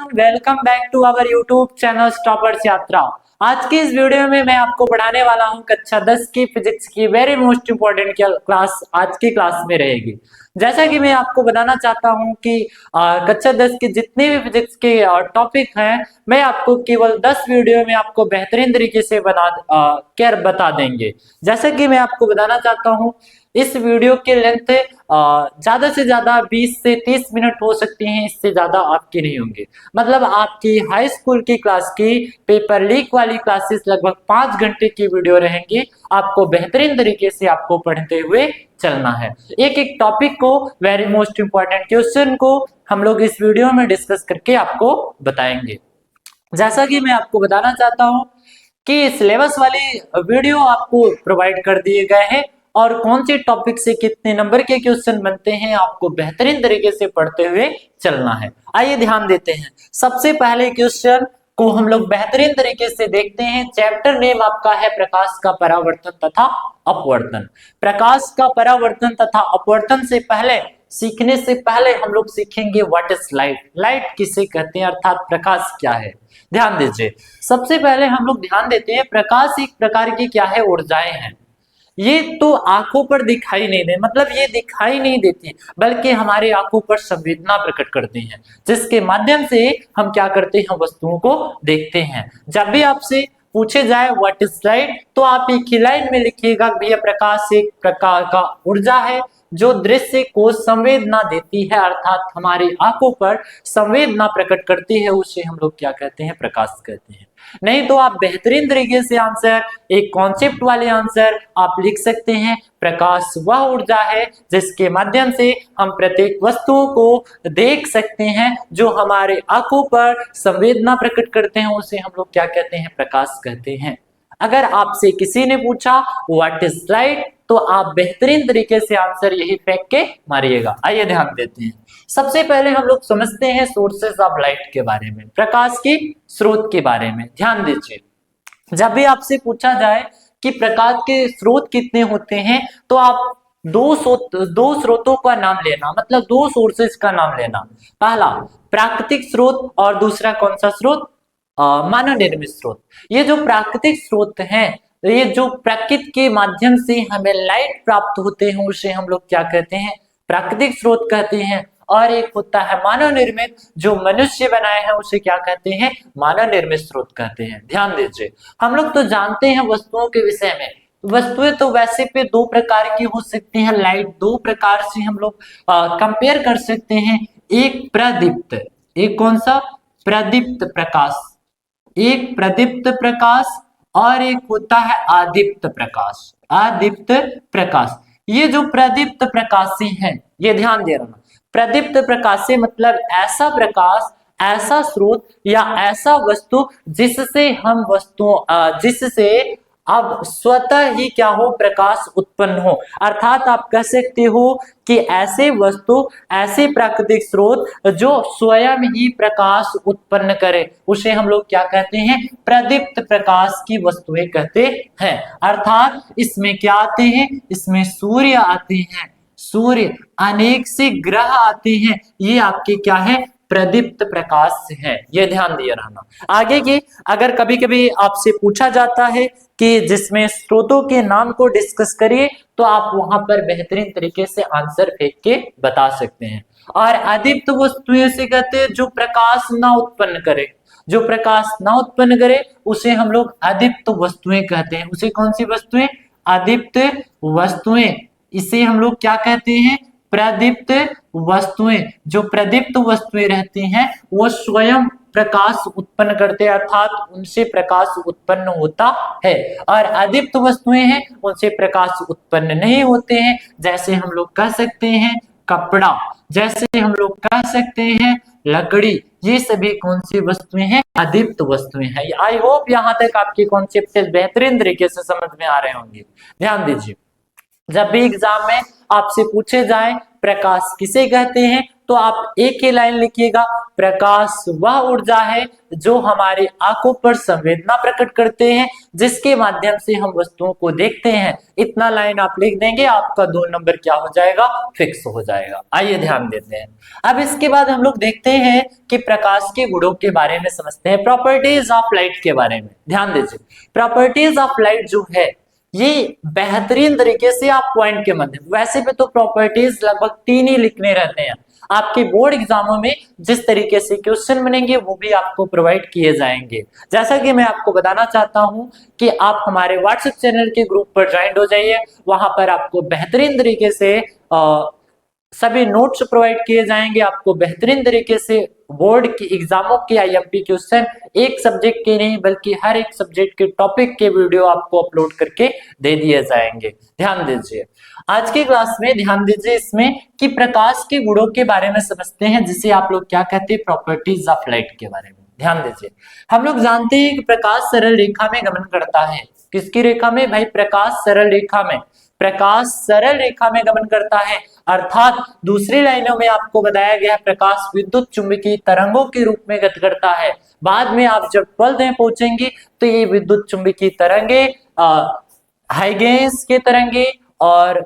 Welcome back to our YouTube channel toppers Yatra. आज की इस वीडियो में मैं आपको पढ़ाने वाला हूं कक्षा 10 की फिजिक्स की वेरी मोस्ट इंपॉर्टेंट क्लास आज की क्लास में रहेगी। जैसा कि मैं आपको बताना चाहता हूं कि कक्षा 10 के जितने भी फिजिक्स के टॉपिक हैं मैं आपको केवल 10 वीडियो में आपको बेहतरीन तरीके से बता देंगे। जैसा कि मैं आपको बताना चाहता हूं इस वीडियो की लेंथ ज्यादा से ज्यादा 20 से 30 मिनट हो सकती है, इससे ज्यादा आपकी नहीं होंगी। मतलब आपकी हाई स्कूल की क्लास की पेपर लीक वाली क्लासेस लगभग 5 घंटे की वीडियो रहेंगी। आपको बेहतरीन तरीके से आपको पढ़ते हुए चलना है। एक एक टॉपिक को वेरी मोस्ट इंपॉर्टेंट क्वेश्चन को हम लोग इस वीडियो में डिस्कस करके आपको बताएंगे। जैसा कि मैं आपको बताना चाहता हूं कि सिलेबस वाली वीडियो आपको प्रोवाइड कर दिए गए हैं और कौन से टॉपिक से कितने नंबर के क्वेश्चन बनते हैं आपको बेहतरीन तरीके से पढ़ते हुए चलना है। आइए ध्यान देते हैं। सबसे पहले क्वेश्चन को हम लोग बेहतरीन तरीके से देखते हैं। चैप्टर नेम आपका है प्रकाश का परावर्तन तथा अपवर्तन। प्रकाश का परावर्तन तथा अपवर्तन से पहले सीखने से पहले हम लोग सीखेंगे व्हाट इज लाइट। लाइट किसे कहते हैं अर्थात प्रकाश क्या है। ध्यान दीजिए। सबसे पहले हम लोग ध्यान देते हैं प्रकाश एक प्रकार की क्या है ऊर्जाएं हैं। ये तो आंखों पर दिखाई नहीं दे, मतलब ये दिखाई नहीं देती बल्कि हमारी आंखों पर संवेदना प्रकट करती हैं, जिसके माध्यम से हम क्या करते हैं वस्तुओं को देखते हैं। जब भी आपसे पूछे जाए व्हाट इज लाइट तो आप एक ही लाइन में लिखिएगा भैया प्रकाश एक प्रकार का ऊर्जा है जो दृश्य को संवेदना देती है अर्थात हमारी आंखों पर संवेदना प्रकट करती है, उसे हम लोग क्या कहते हैं प्रकाश कहते हैं। नहीं तो आप बेहतरीन तरीके से आंसर एक कॉन्सेप्ट वाले आंसर आप लिख सकते हैं प्रकाश वह ऊर्जा है जिसके माध्यम से हम प्रत्येक वस्तुओं को देख सकते हैं, जो हमारे आंखों पर संवेदना प्रकट करते हैं उसे हम लोग क्या कहते हैं प्रकाश कहते हैं। अगर आपसे किसी ने पूछा व्हाट इज लाइट तो आप बेहतरीन तरीके से आंसर यही फेंक के मारिएगा। आइए ध्यान देते हैं। सबसे पहले हम लोग समझते हैं सोर्सेस ऑफ लाइट के बारे में, प्रकाश की स्रोत के बारे में। ध्यान दीजिए। जब भी आपसे पूछा जाए कि प्रकाश के स्रोत कितने होते हैं तो आप दो स्रोतों का नाम लेना, मतलब दो सोर्सेस का नाम लेना। पहला प्राकृतिक स्रोत और दूसरा कौन सा स्रोत मानव निर्मित स्रोत। ये जो प्राकृतिक स्रोत हैं, ये जो प्रकृति के माध्यम से हमें लाइट प्राप्त होते हैं उसे हम लोग क्या कहते हैं प्राकृतिक स्रोत कहते हैं। और एक होता है मानव निर्मित, जो मनुष्य बनाए हैं उसे क्या कहते हैं मानव निर्मित स्रोत कहते हैं। ध्यान दीजिए। हम लोग तो जानते हैं वस्तुओं के विषय में, वस्तुएं तो वैसे पे दो प्रकार की हो सकती हैं। लाइट दो प्रकार से हम लोग कंपेयर कर सकते हैं। एक प्रदीप्त, एक कौन सा प्रदीप्त प्रकाश, एक प्रदीप्त प्रकाश और एक होता है आदीप्त प्रकाश। आदीप्त प्रकाश, ये जो प्रदीप्त प्रकाशी है ये ध्यान दे रहा, प्रदीप्त प्रकाश से मतलब ऐसा प्रकाश, ऐसा स्रोत या ऐसा वस्तु जिससे हम जिससे अब स्वतः ही क्या हो प्रकाश उत्पन्न हो। अर्थात आप कह सकते हो कि ऐसे वस्तु, ऐसे प्राकृतिक स्रोत जो स्वयं ही प्रकाश उत्पन्न करे उसे हम लोग क्या कहते हैं प्रदीप्त प्रकाश की वस्तुएं कहते हैं। अर्थात इसमें क्या आते हैं, इसमें सूर्य आते हैं, सूर्य अनेक से ग्रह आते हैं, ये आपके क्या है प्रदीप्त प्रकाश है। ये ध्यान दिए रहना। आगे की अगर कभी कभी आपसे पूछा जाता है कि जिसमें स्रोतों के नाम को डिस्कस करिए तो आप वहां पर बेहतरीन तरीके से आंसर फेंक के बता सकते हैं। और अदीप्त वस्तुएं से कहते हैं जो प्रकाश ना उत्पन्न करे, जो प्रकाश ना उत्पन्न करे उसे हम लोग अदीप्त वस्तुएं कहते हैं। उसे कौन सी वस्तुएं अदीप्त वस्तुएं, इसे हम लोग क्या कहते हैं प्रदीप्त वस्तुएं। जो प्रदीप्त वस्तुएं रहती हैं वो स्वयं प्रकाश उत्पन्न करते हैं अर्थात उनसे प्रकाश उत्पन्न होता है। और अदीप्त वस्तुएं हैं उनसे प्रकाश उत्पन्न नहीं होते हैं। जैसे हम लोग कह सकते हैं कपड़ा, जैसे हम लोग कह सकते हैं लकड़ी, ये सभी कौन सी वस्तुएं हैं अदीप्त वस्तुएं हैं। आई होप यहाँ तक आपके कॉन्सेप्ट बेहतरीन तरीके से समझ में आ रहे होंगे। ध्यान दीजिए। जब भी एग्जाम में आपसे पूछे जाए प्रकाश किसे कहते हैं तो आप एक ही लाइन लिखिएगा, प्रकाश वह ऊर्जा है जो हमारी आंखों पर संवेदना प्रकट करते हैं, जिसके माध्यम से हम वस्तुओं को देखते हैं। इतना लाइन आप लिख देंगे, आपका 2 नंबर क्या हो जाएगा, फिक्स हो जाएगा। आइए ध्यान देते हैं। अब इसके बाद हम लोग देखते हैं कि प्रकाश के गुणों के बारे में समझते हैं, प्रॉपर्टीज ऑफ लाइट के बारे में। ध्यान दीजिए, प्रॉपर्टीज ऑफ लाइट जो है ये बेहतरीन तरीके से आप पॉइंट के माध्यम, वैसे पे तो प्रॉपर्टीज लगभग 3 ही लिखने रहते हैं, आपके बोर्ड एग्जामों में जिस तरीके से क्वेश्चन बनेंगे वो भी आपको प्रोवाइड किए जाएंगे। जैसा कि मैं आपको बताना चाहता हूं कि आप हमारे व्हाट्सएप चैनल के ग्रुप पर ज्वाइन हो जाइए, वहां पर आपको बेहतरीन तरीके से सभी नोट्स प्रोवाइड किए जाएंगे, आपको बेहतरीन तरीके से बोर्ड की एग्जामों के आईएमपी क्वेश्चन एक सब्जेक्ट के नहीं बल्कि हर एक सब्जेक्ट के टॉपिक के वीडियो आपको अपलोड करके दे दिए जाएंगे। ध्यान दीजिए, आज की क्लास में ध्यान दीजिए इसमें कि प्रकाश के गुणों के बारे में समझते हैं, जिसे आप लोग क्या कहते हैं, प्रॉपर्टीज ऑफ लाइट के बारे में। ध्यान दीजिए, हम लोग जानते हैं कि प्रकाश सरल रेखा में गमन करता है। किसकी रेखा में भाई, प्रकाश सरल रेखा में, प्रकाश सरल रेखा में गमन करता है, अर्थात दूसरी लाइनों में आपको बताया गया प्रकाश विद्युत चुंबकीय तरंगों के रूप में गति करता है। बाद में आप जब 12th में पहुंचेंगे तो ये विद्युत चुंबकीय तरंगे हाइगेंस के तरंगे और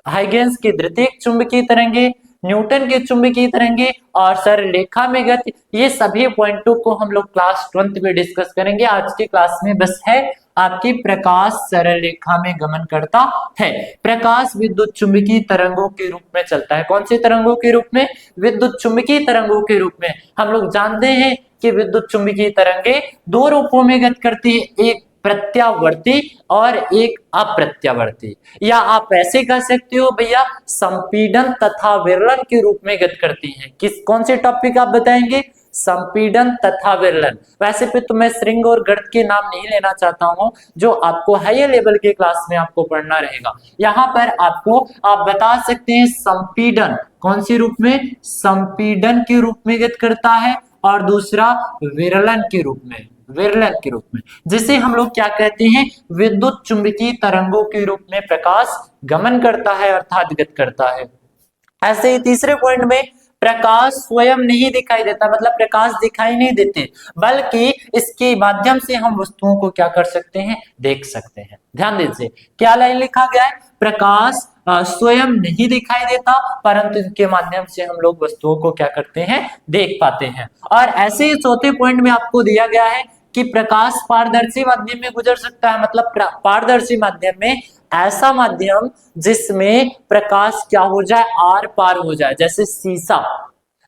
हाइगेंस की द्वितीयक चुंबकीय तरंगे, न्यूटन के चुंबकीय तरंगे और सरल रेखा में गति, ये सभी पॉइंटों को हम लोग क्लास 20 में डिस्कस करेंगे। आज की क्लास में बस है आपकी प्रकाश सरल रेखा में गमन करता है। प्रकाश विद्युत चुंबकीय तरंगों के रूप में चलता है। कौन सी तरंगों के रूप में, विद्युत चुंबकीय तरंगों के रूप में। हम लोग जानते हैं कि विद्युत चुंबकीय तरंगे 2 रूपों में गति करती है, एक प्रत्यावर्ती और एक अप्रत्यावर्ती, या आप ऐसे कह सकते हो भैया संपीड़न तथा विरलन के रूप में गति करती हैं। किस कौन से टॉपिक आप बताएंगे, संपीड़न तथा विरलन। वैसे पे तो मैं श्रृंग और गर्त के नाम नहीं लेना चाहता हूं, जो आपको हायर लेवल के क्लास में आपको पढ़ना रहेगा। यहाँ पर आपको आप बता सकते हैं संपीड़न कौन सी रूप में, संपीड़न के रूप में गति करता है, और दूसरा विरलन के रूप में, विरलन के रूप में, जिसे हम लोग क्या कहते हैं, विद्युत चुंबकीय तरंगों के रूप में प्रकाश गमन करता है अर्थात गति करता है। ऐसे ही तीसरे पॉइंट में प्रकाश स्वयं नहीं दिखाई देता, मतलब प्रकाश दिखाई नहीं देते, बल्कि इसके माध्यम से हम वस्तुओं को क्या कर सकते हैं, देख सकते हैं। ध्यान दीजिए, क्या लाइन लिखा गया है, प्रकाश स्वयं नहीं दिखाई देता परंतु इनके माध्यम से हम लोग वस्तुओं को क्या करते हैं, देख पाते हैं। और ऐसे ही चौथे पॉइंट में आपको दिया गया है कि प्रकाश पारदर्शी माध्यम में गुजर सकता है, मतलब पारदर्शी माध्यम में ऐसा माध्यम जिसमें प्रकाश क्या हो जाए, आर पार हो जाए, जैसे शीशा,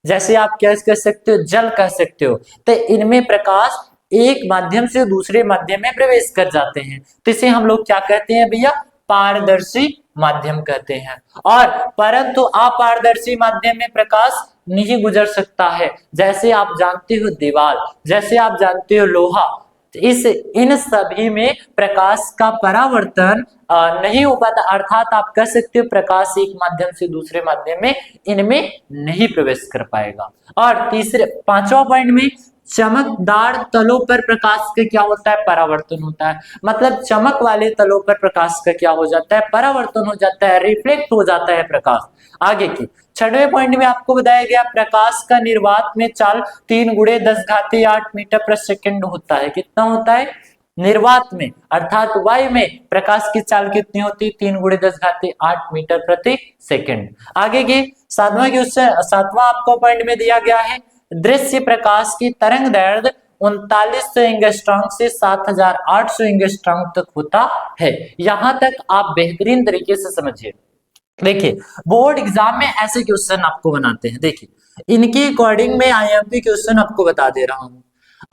जैसे आप क्या कह सकते हो, जल कह सकते हो। तो इनमें प्रकाश एक माध्यम से दूसरे माध्यम में प्रवेश कर जाते हैं, तो इसे हम लोग क्या कहते हैं भैया, पारदर्शी माध्यम कहते हैं। और परंतु अपारदर्शी माध्यम में प्रकाश नहीं गुजर सकता है, जैसे आप जानते हो दीवार, जैसे आप जानते हो लोहा, इन सभी में प्रकाश का परावर्तन नहीं हो पाता, अर्थात आप कह सकते हो प्रकाश एक माध्यम से दूसरे माध्यम में इनमें नहीं प्रवेश कर पाएगा। और तीसरे पांचवा पॉइंट में चमकदार तलों पर प्रकाश का क्या होता है, परावर्तन होता है, मतलब चमक वाले तलों पर प्रकाश का क्या हो जाता है, परावर्तन हो जाता है, रिफ्लेक्ट हो जाता है प्रकाश। आगे की 6वें पॉइंट में आपको बताया गया प्रकाश का निर्वात में चाल 3 × 10⁸ मीटर प्रति सेकंड होता है। कितना होता है निर्वात में, अर्थात वायु में प्रकाश की चाल कितनी होती है, 3 × 10⁸ मीटर प्रति सेकंड। आगे की 7वां आपको पॉइंट में दिया गया है दृश्य प्रकाश की तरंग दैर्ध्य 3900 एंगस्ट्रॉम से 7800 एंगस्ट्रॉम तक होता है। यहां तक आप बेहतरीन तरीके से समझिए। देखिए बोर्ड एग्जाम में ऐसे क्वेश्चन आपको बनाते हैं, देखिए इनके अकॉर्डिंग में आईएमपी क्वेश्चन आपको बता दे रहा हूं।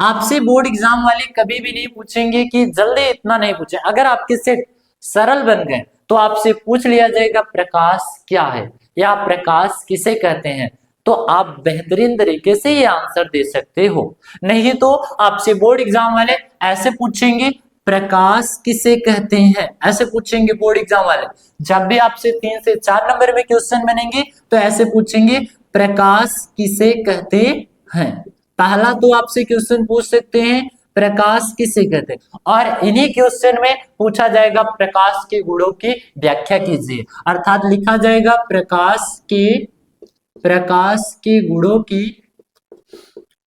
आपसे बोर्ड एग्जाम वाले कभी भी नहीं पूछेंगे कि जल्दी इतना नहीं पूछे, अगर आपके सेट सरल बन गए तो आपसे पूछ लिया जाएगा प्रकाश क्या है या प्रकाश किसे कहते हैं, तो आप बेहतरीन तरीके से ये आंसर दे सकते हो। नहीं तो आपसे बोर्ड एग्जाम वाले ऐसे पूछेंगे प्रकाश किसे कहते हैं, ऐसे पूछेंगे बोर्ड एग्जाम वाले। जब भी आपसे 3 से 4 नंबर में क्वेश्चन बनेंगे तो ऐसे पूछेंगे प्रकाश किसे कहते हैं। पहला तो आपसे क्वेश्चन पूछ सकते हैं प्रकाश किसे कहते हैं। और इन्हीं क्वेश्चन में पूछा जाएगा प्रकाश के गुणों की व्याख्या कीजिए, अर्थात लिखा जाएगा प्रकाश के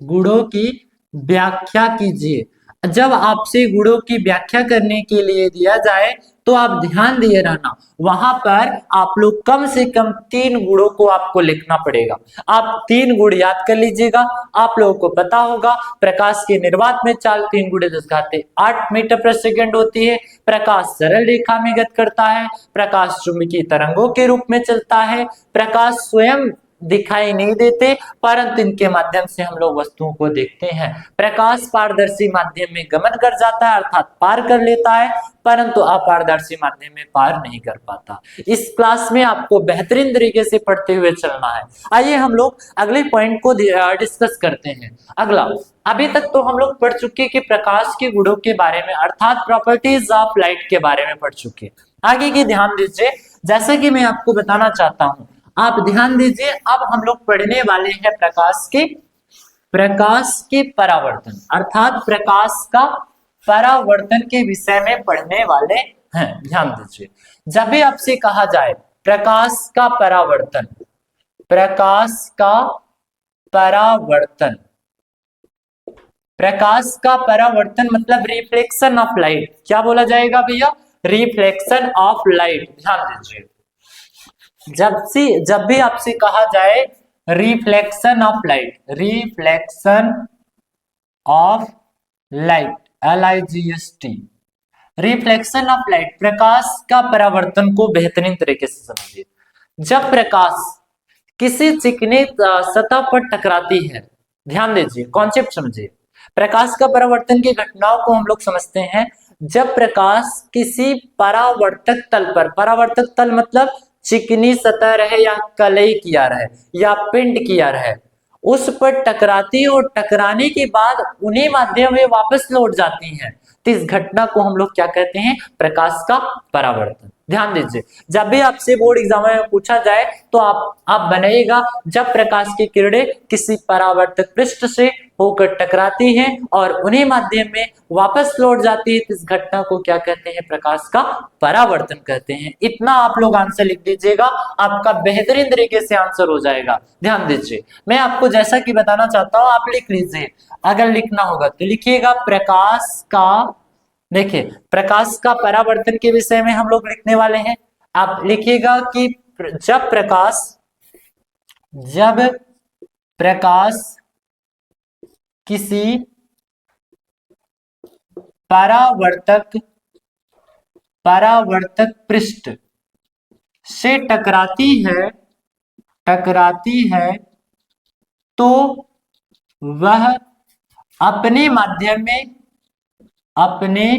गुणों की व्याख्या कीजिए। जब आपसे गुणों की व्याख्या करने के लिए दिया जाए तो आप ध्यान दिए रहना, वहां पर आप लोग कम से कम 3 गुणों को आपको लिखना पड़ेगा। आप 3 गुण याद कर लीजिएगा। आप लोगों को पता होगा प्रकाश के निर्वात में चाल 3 गुणे 10 घाते 8 मीटर प्रति सेकंड होती है। प्रकाश सरल रेखा में गति करता है, प्रकाश चुंबकीय तरंगों के रूप में चलता है, प्रकाश स्वयं दिखाई नहीं देते परंतु इनके माध्यम से हम लोग वस्तुओं को देखते हैं। प्रकाश पारदर्शी माध्यम में गमन कर जाता है अर्थात पार कर लेता है, परंतु अपारदर्शी माध्यम में पार नहीं कर पाता। इस क्लास में आपको बेहतरीन तरीके से पढ़ते हुए चलना है। आइए हम लोग अगले पॉइंट को डिस्कस करते हैं। अगला, अभी तक तो हम लोग पढ़ चुके कि प्रकाश के गुणों के बारे में अर्थात प्रॉपर्टीज ऑफ लाइट के बारे में पढ़ चुके। आगे की ध्यान दीजिए, जैसा कि मैं आपको बताना चाहता हूं, आप ध्यान दीजिए। अब हम लोग पढ़ने वाले हैं प्रकाश के परावर्तन अर्थात प्रकाश का परावर्तन के विषय में पढ़ने वाले हैं। ध्यान दीजिए, जब भी आपसे कहा जाए प्रकाश का परावर्तन मतलब रिफ्लेक्शन ऑफ लाइट। क्या बोला जाएगा भैया? Reflection of light. ध्यान दीजिए, जब भी आपसे कहा जाए reflection of light, LIGST, reflection of light, प्रकाश का परावर्तन को बेहतरीन तरीके से समझिए। जब प्रकाश किसी चिकनी सतह पर टकराती है, ध्यान दीजिए, कॉन्सेप्ट समझिए। प्रकाश का परावर्तन की घटनाओं को हम लोग समझते हैं जब प्रकाश किसी परावर्तक तल पर, परावर्तक तल मतलब चिकनी सतह रहे या कलई किया रहे या पिंड किया रहे, उस पर टकराती है और टकराने के बाद उन्हीं माध्यम में वापस लौट जाती हैं, तो इस घटना को हम लोग क्या कहते हैं? प्रकाश का परावर्तन। ध्यान दीजिए, जब भी आपसे बोर्ड एग्जाम में पूछा जाए तो आप बनाइएगा जब प्रकाश की किरणें किसी परावर्तक पृष्ठ से होकर टकराती हैं और उन्हीं माध्यम में वापस लौट जाती है, तो इस घटना को क्या कहते हैं? प्रकाश का परावर्तन कहते हैं। इतना आप लोग आंसर लिख दीजिएगा, आपका बेहतरीन तरीके से आंसर हो जाएगा। ध्यान दीजिए, मैं आपको जैसा कि बताना चाहता हूं आप लिख लीजिए। अगर लिखना होगा तो लिखिएगा प्रकाश का, देखिए प्रकाश का परावर्तन के विषय में हम लोग लिखने वाले हैं। आप लिखिएगा कि जब प्रकाश किसी परावर्तक पृष्ठ से टकराती है तो वह अपने माध्यम में वापस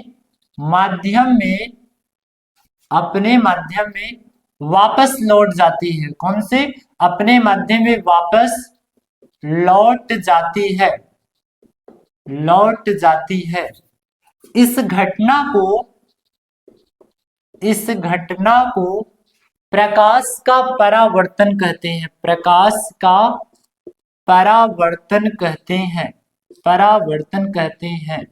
लौट जाती है। कौन से? अपने माध्यम में वापस लौट जाती है। इस घटना को प्रकाश का परावर्तन कहते हैं। प्रकाश का परावर्तन कहते हैं।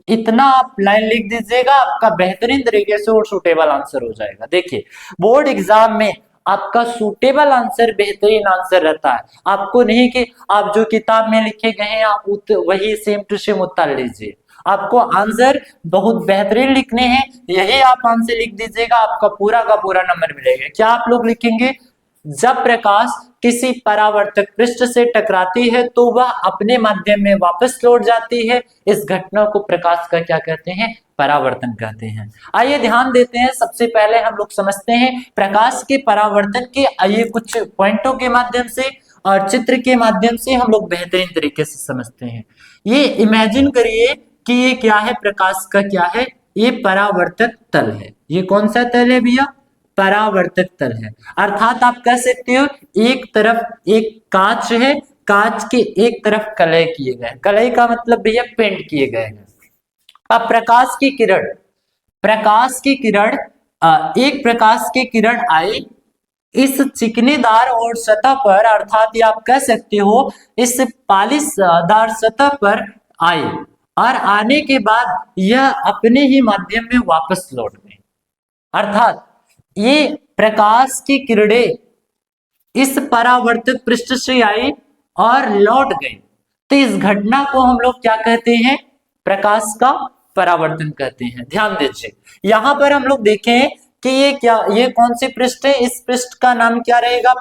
इतना आप लाइन लिख दीजिएगा, आपका बेहतरीन तरीके से और सूटेबल आंसर हो जाएगा। देखिए बोर्ड एग्जाम में आपका सूटेबल आंसर बेहतरीन आंसर रहता है। आपको नहीं कि आप जो किताब में लिखे गए हैं आप वही सेम टू सेम उत्तर लीजिए, आपको आंसर बहुत बेहतरीन लिखने हैं। यही आप आंसर लिख दीजिएगा, आपका पूरा का पूरा नंबर मिलेगा। क्या आप लोग लिखेंगे? जब प्रकाश किसी परावर्तक पृष्ठ से टकराती है तो वह अपने माध्यम में वापस लौट जाती है। इस घटना को प्रकाश का क्या कहते हैं? परावर्तन कहते हैं। आइए ध्यान देते हैं, सबसे पहले हम लोग समझते हैं प्रकाश के परावर्तन के। आइए कुछ पॉइंटों के माध्यम से और चित्र के माध्यम से हम लोग बेहतरीन तरीके से समझते हैं। ये इमेजिन करिए कि ये क्या है? प्रकाश का क्या है? ये परावर्तक तल है। ये कौन सा तल है भैया? परावर्तक तल है। अर्थात आप कह सकते हो एक तरफ एक कांच है, कांच के एक तरफ कलय किए गए, कलय का मतलब भैया पेंट किए गए हैं। अब प्रकाश की किरण आई इस चिकनेदार और सतह पर, अर्थात ये आप कह सकते हो इस पालिशदार सतह पर आई और आने के बाद यह अपने ही माध्यम में वापस लौट गए, अर्थात ये प्रकाश की किरणें इस परावर्तित पृष्ठ से आई और लौट गई। तो इस घटना को हम लोग क्या कहते हैं? प्रकाश का परावर्तन कहते हैं। ध्यान दीजिए, यहां पर हम लोग देखें कि ये कौन सी पृष्ठ है? इस पृष्ठ का नाम क्या रहेगा?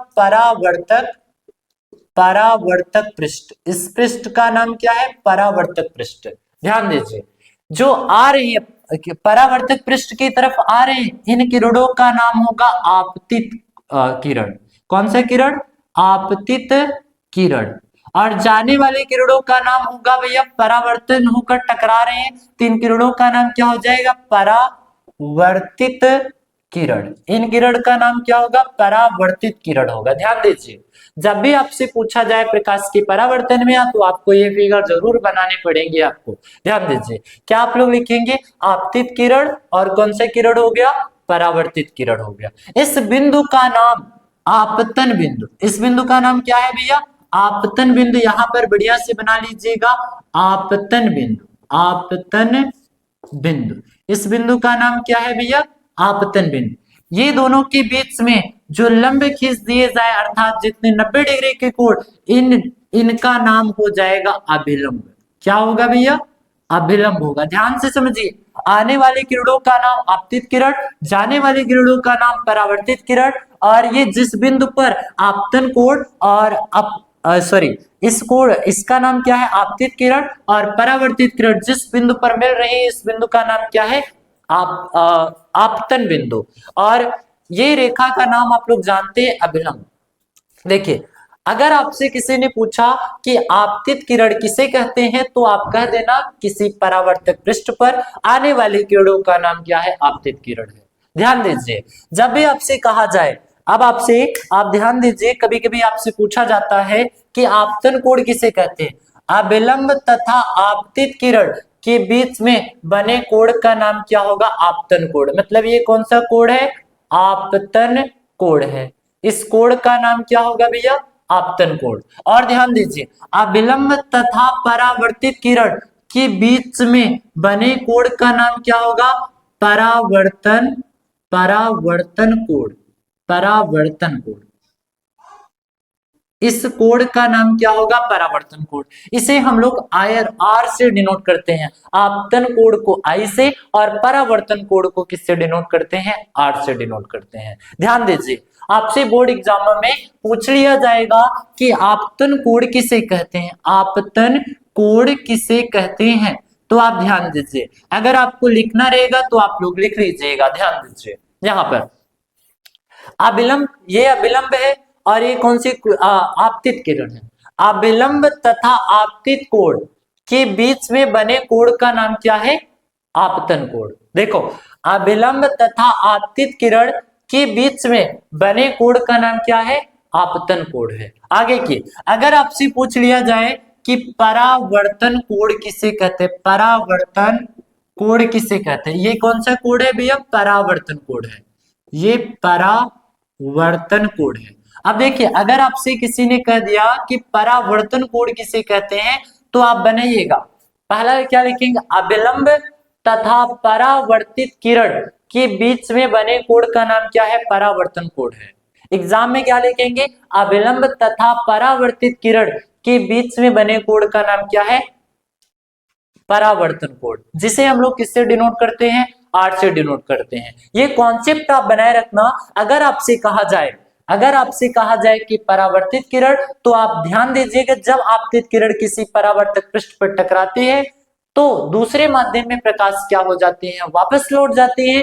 परावर्तक पृष्ठ। इस पृष्ठ का नाम क्या है? परावर्तक पृष्ठ। ध्यान दीजिए, जो आ रही है परावर्तक पृष्ठ की तरफ आ रहे हैं, इन किरणों का नाम होगा आपतित किरण। कौन सा किरण? आपतित किरण। और जाने वाले किरणों का नाम होगा भैया, परावर्तन होकर टकरा रहे हैं तो इन किरणों का नाम क्या हो जाएगा? परावर्तित किरण। इन किरण का नाम क्या होगा? परावर्तित किरण होगा। ध्यान दीजिए, जब भी आपसे पूछा जाए प्रकाश के परावर्तन में तो आपको ये फिगर जरूर बनाने पड़ेंगे आपको। ध्यान दीजिए, क्या आप लोग लिखेंगे? आपतित किरण और कौन सा किरण हो गया? परावर्तित किरण हो गया। इस बिंदु का नाम आपतन बिंदु। इस बिंदु का नाम क्या है भैया? आपतन बिंदु। यहां पर बढ़िया से बना लीजिएगा, आपतन बिंदु। आपतन बिंदु, इस बिंदु का नाम क्या है भैया? आपतन बिंदु। ये दोनों के बीच में जो लंब खींच दिए जाए, अर्थात जितने 90 डिग्री के कोण, इनका नाम हो जाएगा अभिलंब। क्या होगा भैया? अभिलंब होगा। ध्यान से समझिए, आने वाले किरणों का नाम आपतित किरण, जाने वाले किरणों का नाम परावर्तित किरण, और ये जिस बिंदु पर आपतन कोण और इस कोण, इसका नाम क्या है? आपतित किरण, और परावर्तित किरण जिस बिंदु पर मिल रही है, इस बिंदु का नाम क्या है? आपतन बिंदु। और ये रेखा का नाम आप लोग जानते हैं, अभिलंब। देखिए, अगर आपसे किसी ने पूछा कि आपतित किरण किसे कहते हैं, तो आप कह देना किसी परावर्तक पृष्ठ पर आने वाली किरणों का नाम क्या है? आपतित किरण है। ध्यान दीजिए, जब भी आपसे कहा जाए, अब आप ध्यान दीजिए, कभी कभी आपसे पूछा जाता है कि आपतन कोण किसे कहते हैं? अभिलंब तथा आपतित किरण के बीच में बने कोण का नाम क्या होगा? आपतन कोण। मतलब ये कौन सा कोण है? आपतन कोण है। इस कोण का नाम क्या होगा भैया? आपतन कोण। और ध्यान दीजिए, अभिलंब तथा परावर्तित किरण के बीच में बने कोण का नाम क्या होगा? परावर्तन कोण। परावर्तन कोण। इस कोण का नाम क्या होगा? परावर्तन कोण। इसे हम लोग आर से डिनोट करते हैं। आपतन कोण को आई से और परावर्तन कोण को किससे डिनोट करते हैं? आर से डिनोट करते हैं। ध्यान दीजिए, आपसे बोर्ड एग्जाम में पूछ लिया जाएगा कि आपतन कोण किसे कहते हैं? आपतन कोण किसे कहते हैं? तो आप ध्यान दीजिए, अगर आपको लिखना रहेगा तो आप लोग लिख लीजिएगा। ध्यान दीजिए, यहां पर अभिलंब, ये अभिलंब है और ये कौन सी? आपतित किरण है। अभिलंब तथा आपतित कोण के बीच में बने कोण का नाम क्या है? आपतन कोण। देखो, अभिलंब तथा आपतित किरण के बीच में बने कोण का नाम क्या है? आपतन कोण है। आगे की, अगर आपसे पूछ लिया जाए कि परावर्तन कोण किसे कहते हैं? परावर्तन कोण किसे कहते हैं? ये कौन सा कोण है भैया? परावर्तन कोण है। ये परावर्तन कोण है। अब देखिए, अगर आपसे किसी ने कह दिया कि परावर्तन कोण किसे कहते हैं, तो आप बनाइएगा, पहला क्या लिखेंगे? अभिलंब तथा परावर्तित किरण के बीच में बने कोण का नाम क्या है? परावर्तन कोण है। एग्जाम में क्या लिखेंगे? अभिलंब तथा परावर्तित किरण के बीच में बने कोण का नाम क्या है? परावर्तन कोण, जिसे हम लोग किससे डिनोट करते हैं? आर से डिनोट करते हैं। ये कॉन्सेप्ट आप बनाए रखना। अगर आपसे कहा जाए कि परावर्तित किरण, तो आप ध्यान दीजिएगा, जब आपतित किरण किसी परावर्तक पृष्ठ पर टकराती है तो दूसरे माध्यम में प्रकाश क्या हो जाते हैं? वापस लौट जाते हैं।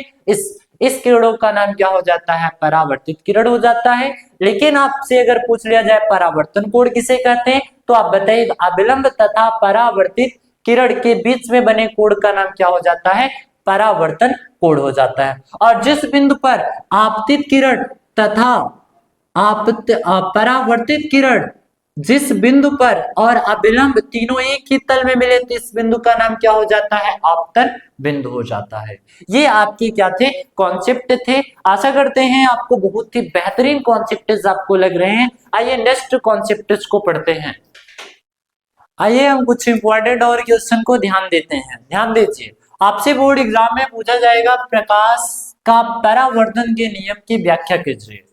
इस किरणों का नाम क्या हो जाता है? परावर्तित किरण हो जाता है। लेकिन आपसे अगर पूछ लिया जाए परावर्तन कोण किसे कहते हैं, तो आप बताइए अभिलंब तथा परावर्तित किरण के बीच में बने कोण का नाम क्या हो जाता है? परावर्तन कोण हो जाता है। और जिस बिंदु पर आपतित किरण तथा परावर्तित किरण, जिस बिंदु पर और अभिलंब तीनों एक ही तल में मिले, तो इस बिंदु का नाम क्या हो जाता है? आपतन बिंदु हो जाता है। ये आपके क्या थे? कॉन्सेप्ट थे। आशा करते हैं आपको बहुत ही बेहतरीन कॉन्सेप्ट आपको लग रहे हैं। आइए नेक्स्ट कॉन्सेप्ट को पढ़ते हैं। आइए हम कुछ इंपॉर्टेंट और क्वेश्चन को ध्यान देते हैं। ध्यान दीजिए, आपसे बोर्ड एग्जाम में पूछा जाएगा प्रकाश का परावर्तन के नियम की व्याख्या कीजिए।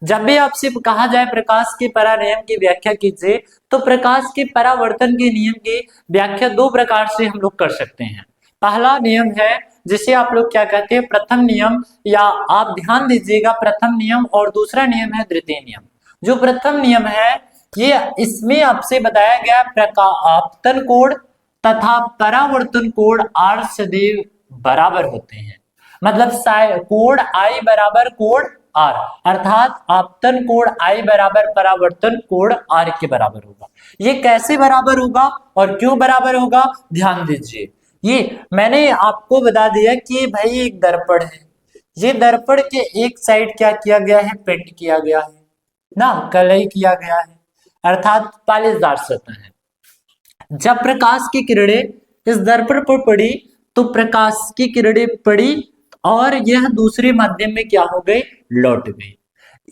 जब भी आपसे कहा जाए प्रकाश के परा नियम की व्याख्या कीजिए, तो प्रकाश के परावर्तन के नियम की व्याख्या दो प्रकार से हम लोग कर सकते हैं। पहला नियम है जिसे आप लोग क्या कहते हैं, प्रथम नियम, या आप ध्यान दीजिएगा प्रथम नियम, और दूसरा नियम है द्वितीय नियम। जो प्रथम नियम है ये इसमें आपसे बताया गया आपतन कोण तथा परावर्तन कोण आर सदैव बराबर होते हैं। मतलब कोण आई बराबर कोण आर, अर्थात आपतन कोण आई बराबर परावर्तन कोण आर के बराबर होगा। ये कैसे बराबर होगा और क्यों बराबर होगा, ध्यान दीजिए। ये मैंने आपको बता दिया कि भाई एक दर्पण है, ये दर्पण के एक साइड क्या किया गया है, पेंट किया गया है ना, कलई किया गया है, अर्थात पालिशदार सतह है। जब प्रकाश की किरणें इस दर्पण पर पड़ी तो प्रकाश की किरणें पड़ी और यह दूसरे माध्यम में क्या हो गई, लौट गई।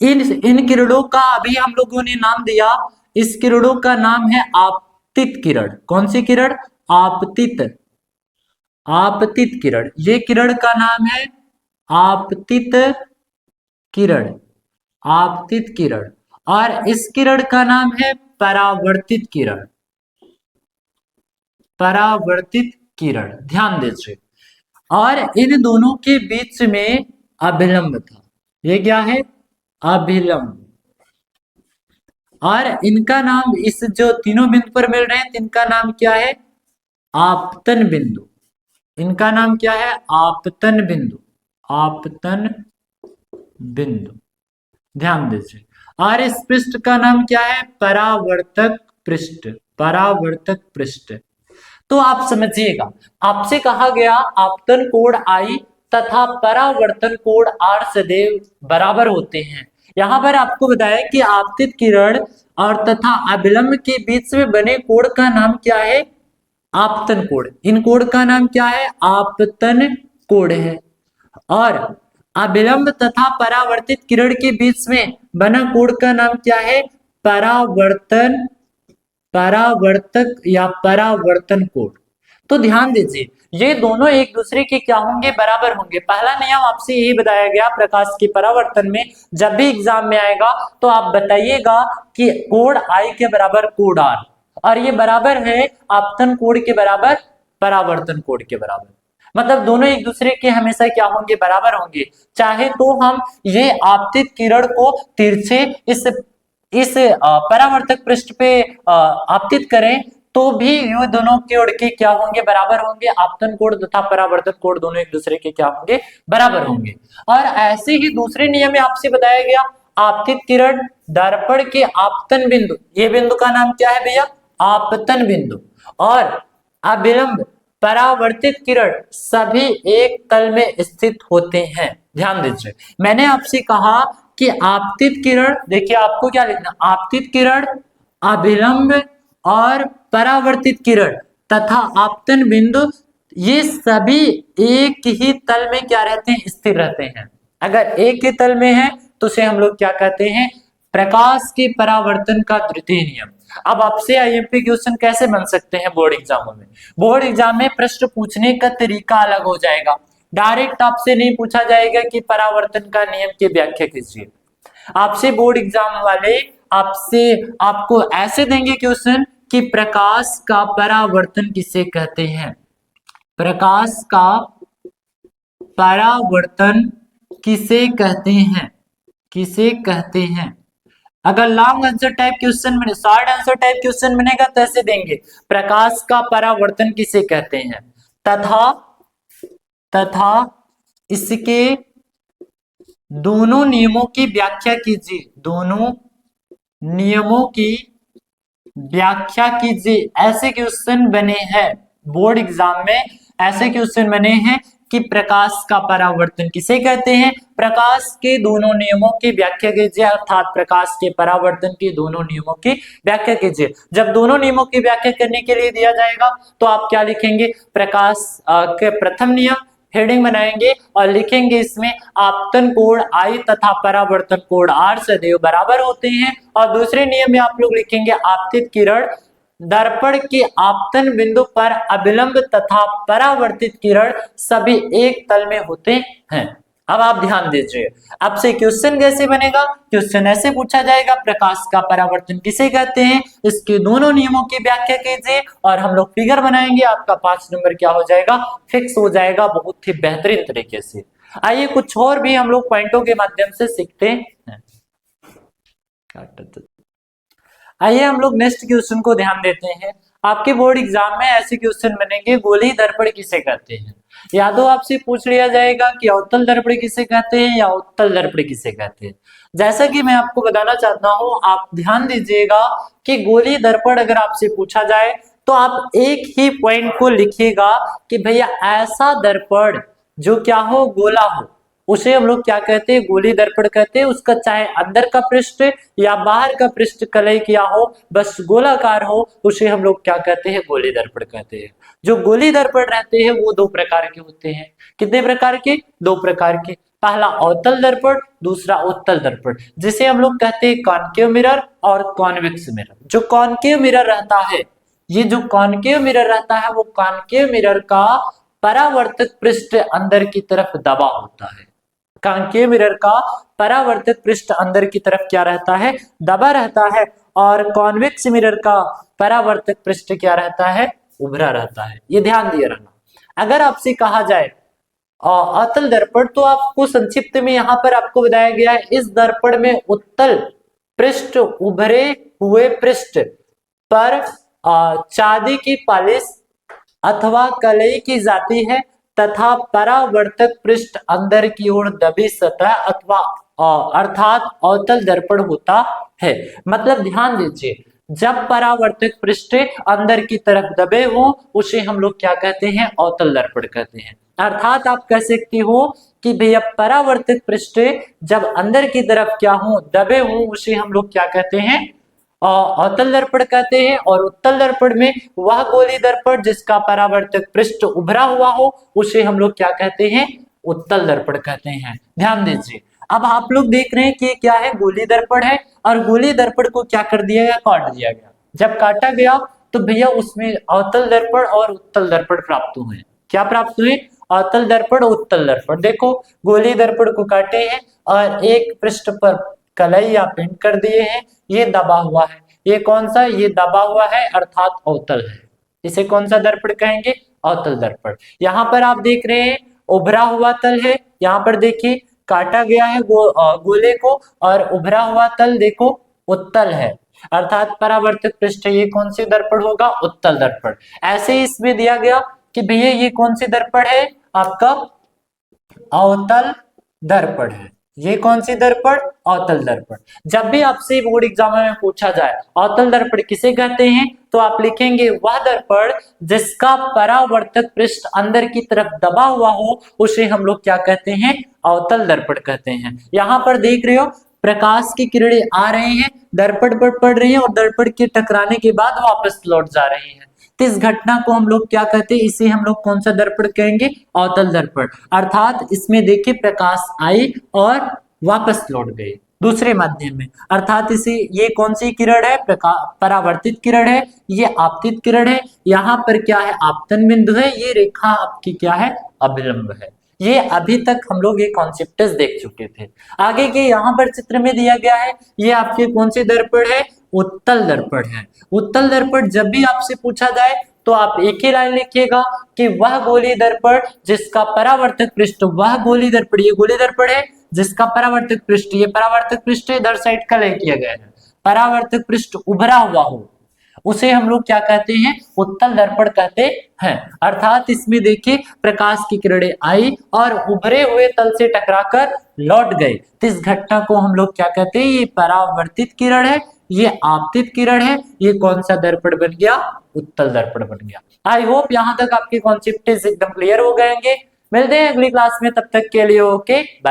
इन किरणों का अभी हम लोगों ने नाम दिया, इस किरणों का नाम है आपतित किरण। कौन सी किरण, आपतित, आपतित किरण। ये किरण का नाम है आपतित किरण, आपतित किरण। और इस किरण का नाम है परावर्तित किरण, परावर्तित किरण। ध्यान दीजिए, और इन दोनों के बीच में अभिलंब था। ये क्या है, अभिलंब। और इनका नाम, इस जो तीनों बिंदु पर मिल रहे हैं इनका नाम क्या है, आपतन बिंदु। इनका नाम क्या है, आपतन बिंदु, आपतन बिंदु। ध्यान दीजिए। और इस पृष्ठ का नाम क्या है, परावर्तक पृष्ठ, परावर्तक पृष्ठ। तो आप समझिएगा, आपसे कहा गया आपतन कोण आई तथा परावर्तन कोण आर सदैव बराबर होते हैं। यहाँ पर आपको बताया कि आपतित किरण और तथा अभिलंब के बीच में बने कोण का नाम क्या है, आपतन कोण। इन कोण का नाम क्या है, आपतन कोण है। और अभिलंब तथा परावर्तित किरण के बीच में बना कोण का नाम क्या है, परावर्तन, परावर्तक या परावर्तन कोण। तो ध्यान दीजिए, ये दोनों एक दूसरे के क्या होंगे, बराबर होंगे। पहला नियम आपसे यही बताया गया प्रकाश के परावर्तन में। जब भी एग्जाम में आएगा तो आप बताइएगा कि कोण आई के बराबर कोण आर, और ये बराबर है आपतन कोण के बराबर परावर्तन कोण के बराबर। मतलब दोनों एक दूसरे के हमेशा क्या होंगे, बराबर होंगे। चाहे तो हम ये आपतित किरण को तिरछे इस परावर्तक पृष्ठ पे आपतित करें तो भी ये दोनों कोण के क्या होंगे, बराबर होंगे। आपतन कोण तथा परावर्तक कोण दोनों एक दूसरे के क्या होंगे, बराबर होंगे। और ऐसे ही दूसरे नियम में आपसे बताया गया आपतित किरण दर्पण के आपतन बिंदु, ये बिंदु का नाम क्या है भैया, आपतन बिंदु। और अभिलंब परावर्तित किरण सभी एक तल में स्थित होते हैं। ध्यान दीजिए, मैंने आपसे कहा कि आपतित किरण, देखिए आपको क्या लिखना, आपतित किरण, अभिलंब और परावर्तित किरण तथा आपतन बिंदु, ये सभी एक ही तल में क्या रहते हैं, स्थिर रहते हैं। अगर एक ही तल में है तो उसे हम लोग क्या कहते हैं, प्रकाश के परावर्तन का द्वितीय नियम। अब आपसे आईएमपी क्वेश्चन कैसे बन सकते हैं बोर्ड एग्जामों में, बोर्ड एग्जाम में प्रश्न पूछने का तरीका अलग हो जाएगा। डायरेक्ट आपसे नहीं पूछा जाएगा कि परावर्तन का नियम की व्याख्या कीजिए। आपसे बोर्ड एग्जाम वाले आपको ऐसे देंगे क्वेश्चन कि प्रकाश का परावर्तन किसे कहते हैं, प्रकाश का परावर्तन किसे कहते हैं, किसे कहते हैं। अगर लॉन्ग आंसर टाइप क्वेश्चन बने, शॉर्ट आंसर टाइप क्वेश्चन बनेगा तो ऐसे देंगे, प्रकाश का परावर्तन किसे कहते हैं तथा इसके दोनों नियमों की व्याख्या कीजिए, दोनों नियमों की व्याख्या कीजिए। ऐसे क्वेश्चन बने हैं बोर्ड एग्जाम में, ऐसे क्वेश्चन बने हैं कि प्रकाश का परावर्तन किसे कहते हैं, प्रकाश के दोनों नियमों की व्याख्या कीजिए, अर्थात प्रकाश के परावर्तन के दोनों नियमों की व्याख्या कीजिए। जब दोनों नियमों की व्याख्या करने के लिए दिया जाएगा तो आप क्या लिखेंगे, प्रकाश के प्रथम नियम, हेडिंग बनाएंगे और लिखेंगे इसमें आपतन कोण आई तथा परावर्तन कोण आर सदैव बराबर होते हैं। और दूसरे नियम में आप लोग लिखेंगे आपतित किरण दर्पण के आपतन बिंदु पर अभिलंब तथा परावर्तित किरण सभी एक तल में होते हैं। अब आप ध्यान दीजिए, आपसे क्वेश्चन कैसे बनेगा, क्वेश्चन ऐसे पूछा जाएगा, प्रकाश का परावर्तन किसे कहते हैं, इसके दोनों नियमों की व्याख्या कीजिए और हम लोग फिगर बनाएंगे। आपका 5 नंबर क्या हो जाएगा, फिक्स हो जाएगा बहुत ही बेहतरीन तरीके से। आइए कुछ और भी हम लोग पॉइंटों के माध्यम से सीखते हैं। आइए हम लोग नेक्स्ट क्वेश्चन को ध्यान देते हैं। आपके बोर्ड एग्जाम में ऐसे क्वेश्चन बनेंगे, गोलीय दर्पण किसे कहते हैं। या तो आपसे पूछ लिया जाएगा कि अवतल दर्पण किसे कहते हैं या उत्तल दर्पण किसे कहते हैं। जैसा कि मैं आपको बताना चाहता हूं, आप ध्यान दीजिएगा कि गोलीय दर्पण अगर आपसे पूछा जाए तो आप एक ही पॉइंट को लिखिएगा कि भैया ऐसा दर्पण जो क्या हो, गोला हो, उसे हम लोग क्या कहते हैं, गोलीय दर्पण कहते हैं। उसका चाहे अंदर का पृष्ठ या बाहर का पृष्ठ कलई किया हो, बस गोलाकार हो, उसे हम लोग क्या कहते हैं, गोलीय दर्पण कहते हैं। जो गोलीय दर्पण रहते हैं वो 2 प्रकार के होते हैं। कितने प्रकार के, 2 प्रकार के। पहला अवतल दर्पण, दूसरा उत्तल दर्पण, जिसे हम लोग कहते हैं कॉनकेव मिरर और कॉन्वेक्स मिरर। जो कॉनकेव मिरर रहता है, ये जो कॉनकेव मिरर रहता है, वो कॉनकेव मिरर का परावर्तक पृष्ठ अंदर की तरफ दबा होता है। कॉनकेव मिरर का परावर्तक पृष्ठ अंदर की तरफ क्या रहता है, दबा रहता है। और कॉन्वेक्स मिरर का परावर्तक पृष्ठ क्या रहता है, उभरा रहता है। ये ध्यान दिए रहना। अगर आपसे कहा जाए अतल दर्पण, तो आपको संक्षिप्त में यहाँ पर आपको बताया गया है, इस दर्पण में उत्तल पृष्ठ उभरे हुए पृष्ठ पर चांदी की पॉलिश अथवा कलई की जाती है तथा परावर्तक पृष्ठ अंदर की ओर दबी सतह अथवा अर्थात अवतल दर्पण होता है। मतलब ध्यान दीजिए, जब परावर्तक पृष्ठ अंदर की तरफ दबे हो उसे हम लोग क्या कहते हैं, अवतल दर्पण कहते हैं। अर्थात आप कह सकते हो कि भैया परावर्तक पृष्ठ जब अंदर की तरफ क्या हो, दबे हो, उसे हम लोग क्या कहते हैं, अवतल दर्पण कहते हैं। और उत्तल दर्पण में वह गोलीय दर्पण जिसका परावर्तक पृष्ठ उभरा हुआ हो, उसे हम लोग क्या कहते हैं, उत्तल दर्पण कहते हैं। ध्यान दीजिए, अब आप लोग देख रहे हैं कि क्या है, गोलीय दर्पण है और गोलीय दर्पण को क्या कर दिया गया, काट दिया गया। जब काटा गया तो भैया उसमें अवतल दर्पण और उत्तल दर्पण प्राप्त हुए। क्या प्राप्त हुए, अवतल दर्पण, उत्तल दर्पण। देखो गोलीय दर्पण को काटे हैं और एक पृष्ठ पर कलई या पेंट कर दिए हैं, ये दबा हुआ है। ये कौन सा, ये दबा हुआ है अर्थात अवतल है। इसे कौन सा दर्पण कहेंगे, अवतल दर्पण। यहाँ पर आप देख रहे हैं उभरा हुआ तल है, यहाँ पर देखिए काटा गया है गोले को और उभरा हुआ तल देखो उत्तल है, अर्थात परावर्तक पृष्ठ ये कौन सी दर्पण होगा, उत्तल दर्पण। ऐसे ही इसमें दिया गया कि भैया ये कौन सी दर्पण है, आपका अवतल दर्पण है। ये कौन सी दर्पण, अवतल दर्पण। जब भी आपसे बोर्ड एग्जाम में पूछा जाए अवतल दर्पण किसे कहते हैं, तो आप लिखेंगे वह दर्पण जिसका परावर्तक पृष्ठ अंदर की तरफ दबा हुआ हो, उसे हम लोग क्या कहते हैं, अवतल दर्पण कहते हैं। यहाँ पर देख रहे हो प्रकाश की किरणें आ रहे हैं, दर्पण पर पड़ रही हैं और दर्पण के टकराने के बाद वापस लौट जा रही हैं। तो इस घटना को हम लोग क्या कहते हैं, इसे हम लोग कौन सा दर्पण कहेंगे, अवतल दर्पण। अर्थात इसमें देखिए प्रकाश आई और वापस लौट गई दूसरे माध्यम में, अर्थात इसे ये कौन सी किरण है, परावर्तित किरण है, ये आपतित किरण है। यहाँ पर क्या है, आपतन बिंदु है, ये रेखा आपकी क्या है, अभिलंब है। ये अभी तक हम लोग ये कॉन्सेप्ट देख चुके थे। आगे के यहाँ पर चित्र में दिया गया है, ये आपके कौन से दर्पण है, उत्तल दर्पण है। उत्तल दर्पण जब भी आपसे पूछा जाए तो आप एक ही लाइन लिखिएगा कि वह गोलीय दर्पण जिसका परावर्तक पृष्ठ, वह गोलीय दर्पण, ये गोलीय दर्पण है जिसका परावर्तक पृष्ठ, ये परावर्तक पृष्ठ इधर साइड का ले किया गया है, परावर्तक पृष्ठ उभरा हुआ हो, उसे हम लोग क्या कहते हैं, उत्तल दर्पण कहते हैं। अर्थात इसमें देखिए प्रकाश की किरणें आई और उभरे हुए तल से टकराकर लौट गए, तो इस घटना को हम लोग क्या कहते हैं, ये परावर्तित किरण है, ये आपतित किरण है। ये कौन सा दर्पण बन गया, उत्तल दर्पण बन गया। आई होप यहाँ तक आपके कॉन्सेप्ट एकदम क्लियर हो गए होंगे। मिलते हैं अगली क्लास में, तब तक के लिए ओके बाय।